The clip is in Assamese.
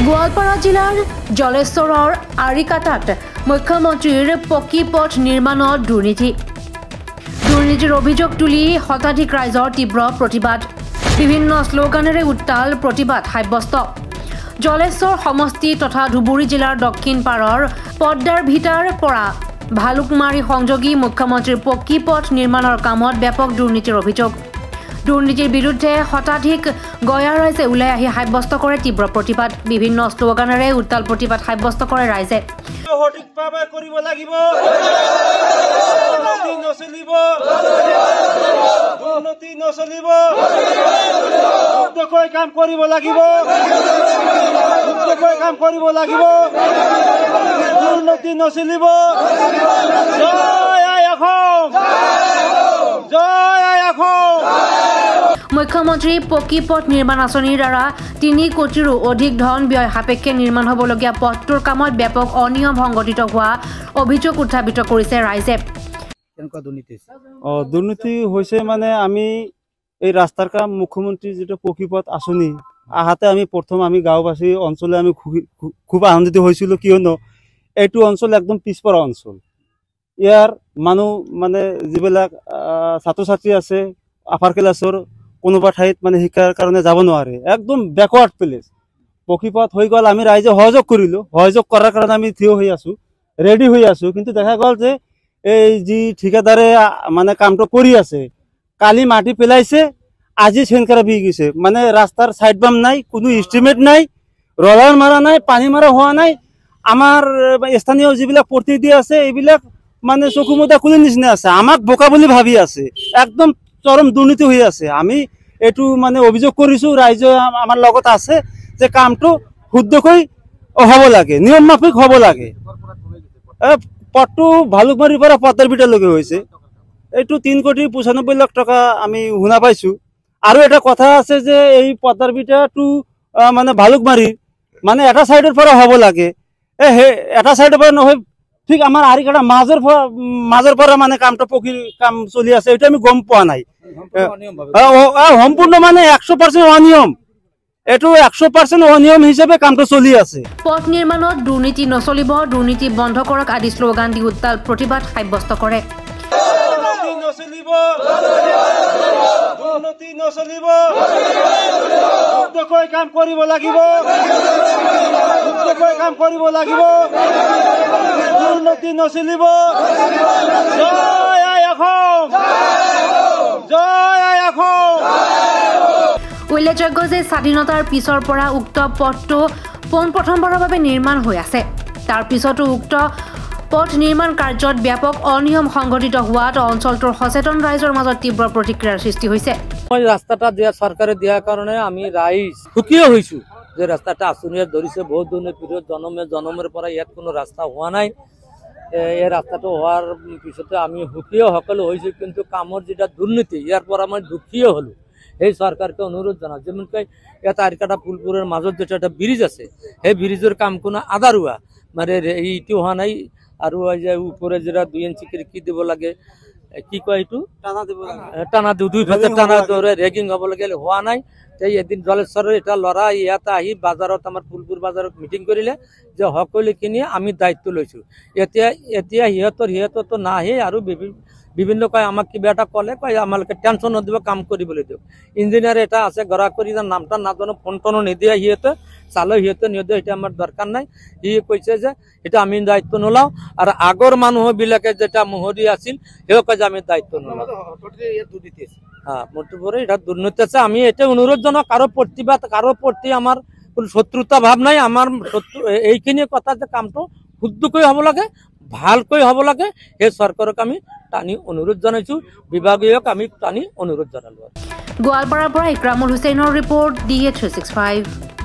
গোৱালপাৰা জিলাৰ জলেশ্বৰৰ আৰিকাটাত মুখ্যমন্ত্ৰীৰ পকী পথ নিৰ্মাণত দুৰ্নীতিৰ অভিযোগ তুলি শতাধিক ৰাইজৰ তীব্ৰ প্ৰতিবাদ বিভিন্ন শ্লোগানেৰে উত্তাল প্ৰতিবাদ সাব্যস্ত জলেশ্বৰ সমষ্টি তথা ধুবুৰী জিলাৰ দক্ষিণ পাৰৰ পদ্মাৰ ভিটাৰ পৰা ভালুকমাৰী সংযোগী মুখ্যমন্ত্ৰীৰ পকী পথ নিৰ্মাণৰ কামত ব্যাপক দুৰ্নীতিৰ অভিযোগ দুৰ্নীতিৰ বিৰুদ্ধে শতাধিক গয়া ৰাইজে ওলাই আহি সাব্যস্ত কৰে তীব্ৰ প্ৰতিবাদ বিভিন্ন শ্লোগানেৰে উত্তাল প্ৰতিবাদ সাব্যস্ত কৰে ৰাইজে সঠিকভাৱে কৰিব লাগিব দুৰ্নীতি নচলিব শুদ্ধকৈ কাম কৰিব লাগিব দুৰ্নীতি নচলিব জয় আই অসম জয় আই অসম মুখ্যমন্ত্ৰী পকী পথ নিৰ্মাণ আঁচনিৰ দ্বাৰা ৩ কোটিৰো অধিক ধন ব্যয় সাপেক্ষে নিৰ্মাণ হ'বলগীয়া পথটোৰ কামত ব্যাপক অনিয়ম সংঘটিত হোৱা অভিযোগ উত্থাপিত কৰিছে ৰাইজে দুৰ্নীতি হৈছে মানে আমি এই ৰাস্তাৰ কাম মুখ্যমন্ত্ৰী যেটা পকী পথ আঁচনি আহাতে আমি প্ৰথম আমি গাঁওবাসী অঞ্চলে আমি খুব আনন্দিত হৈছিলো কিয়নো এইটো অঞ্চল একদম পিছপৰা অঞ্চল ইয়াৰ মানুহ মানে যিবিলাক ছাত্ৰ ছাত্ৰী আছে আপাৰ ক্লাছৰ কোনোবা ঠাইত মানে শিক্ষাৰ কাৰণে যাব নোৱাৰে একদম ব্যাকৱাৰ্ড প্লেচ পকী পথ হৈ গ'ল আমি ৰাইজে সহযোগ কৰিলো সহযোগ কৰাৰ কাৰণে আমি থিয় হৈ আছো ৰেডি হৈ আছো কিন্তু দেখা গ'ল যে এই যি ঠিকাদাৰে মানে কামটো কৰি আছে কালি মাটি পেলাইছে আজি চেনকাৰা বি গৈছে মানে ৰাস্তাৰ সাইড বাম নাই কোনো এস্টিমেট নাই ৰলাৰ মাৰা নাই পানী মাৰা হোৱা নাই আমাৰ স্থানীয় যিবিলাক প্ৰতিনিধি আছে এইবিলাক মানে চকুমুদা খুলি নিচিনা আছে আমাক বোকা বুলি ভাবি আছে একদম চৰম দুৰ্নীতি হৈ আছে আমি এটু মানে অভিযোগ কৰিছো ৰাইজে আমাৰ লগত আছে যে কামটো শুদ্ধকৈ হ'ব লাগে নিয়ম মাফিক হ'ব লাগে পথটো ভালুকমাৰীৰ পৰা পদ্মাৰ ভিটাৰলৈকে হৈছে এইটো ৩ কোটি ৯৫ লাখ টকা আমি শুনা পাইছো আৰু এটা কথা আছে যে এই পদ্মাৰ ভিটাৰটো মানে ভালুকমাৰী মানে এটা সাইডৰ পৰা হ'ব লাগে এটা সাইডৰ পৰা নহয় ঠিক আমাৰ আৰিকাটা মাজৰ পৰা মানে কামটো পকী কাম চলি আছে এটা আমি গম পোৱা নাই সম্পূৰ্ণ মানে ১০০% অনিয়ম এটো ১০০% অনিয়ম হিচাপে কামটো চলি আছে পথ নিৰ্মাণত দুৰ্নীতি নচলিব দুৰ্নীতি বন্ধ কৰক আদি শ্লোগান দি উত্তাল প্ৰতিবাদ সাব্যস্ত কৰে দুৰ্নীতি নচলিব শুদ্ধকৈ কাম কৰিব লাগিব দুৰ্নীতি নচলিব জয় আই অসম জয় আই অসম উল্লেখযোগ্য যে স্বাধীনতাৰ পিছৰ পৰা উক্ত পথটো পোনপ্ৰথমবাৰৰ বাবে নিৰ্মাণ হৈ আছে তাৰ পিছতো উক্ত পথ নিৰ্মাণ কাৰ্যত ব্যাপক অনিয়ম সংঘটিত হোৱাত অঞ্চলটোৰ সচেতন ৰাইজৰ মাজত তীব্ৰ প্ৰতিক্ৰিয়াৰ সৃষ্টি হৈছে ৰাস্তাটা দিয়া চৰকাৰে দিয়াৰ কাৰণে আমি ৰাইজ সুখী হৈছো যে ৰাস্তাটা আঁচনিয়ে ধৰিছে বহুত দিনৰ পিছত জনমৰ পৰা ইয়াত কোনো ৰাস্তা হোৱা নাই এই ৰাস্তাটো হোৱাৰ পিছতে আমি সুখী সকলো হৈছো কিন্তু কামৰ যেটা দুৰ্নীতি ইয়াৰ পৰা মই দুখী হলো এই চৰকাৰকে অনুৰোধ জনাওঁ যেমনকৈ ইয়াত আৰিকাটা ফুলপুৰৰ মাজত যেটা এটা ব্ৰিজ আছে সেই ব্ৰিজৰ কাম কোনো আধাৰুৱা মানে এইটো হোৱা নাই আৰু যে উপরে যেটা 2 ইঞ্চি কি দিব লাগে কি কয় এইটো টানা দুই ফালে টানা ধরে রেগিং হব লাগে হোৱা নাই তাই এদিন জলেশ্বরের এটা লড়া ইয়াতে আহি বাজারত আমার ফুলপুর বাজারত মিটিং করিলে যে সকলোখিনি আমি দায়িত্ব লৈছো এতিয়া সিহঁতৰ তো নাহে আৰু বিভিন্ন কয় আমাক কিবা এটা কলে কয় আমালোকে টেনশন নদিব কাম কৰিবলৈ দিয়ক ইঞ্জিনিয়াৰ এটা আছে গৰা কৰি নামটা নাজানো ফোন টোনো নিদিয়া সিহঁতে চালে সিহঁতে নিদিয়ে এটা আমাৰ দৰকাৰ নাই সি কৈছে যে এটা আমি দায়িত্ব নলাও আৰু আগৰ মানুহবিলাকে যেটা মোহৰি আছিল সেও কয় যে আমি দায়িত্ব নলাও মোৰটোৰে এটা দুৰ্নীতি আছে আমি এটা অনুৰোধ জনাওঁ কাৰো প্ৰতিবাদ কাৰো প্ৰতি আমাৰ কোনো শত্ৰুতা ভাৱ নাই আমাৰ এইখিনি কথা যে কামটো শুদ্ধকৈ হ'ব লাগে ভালকৈ হ'ব লাগে এই চৰকাৰক আমি টানি অনুৰোধ জনাইছো বিভাগীয়ক আমি টানি অনুৰোধ জনালো গোৱালপাৰাৰ পৰা ইকৰামুল হুছেইনৰ ৰিপৰ্ট DA365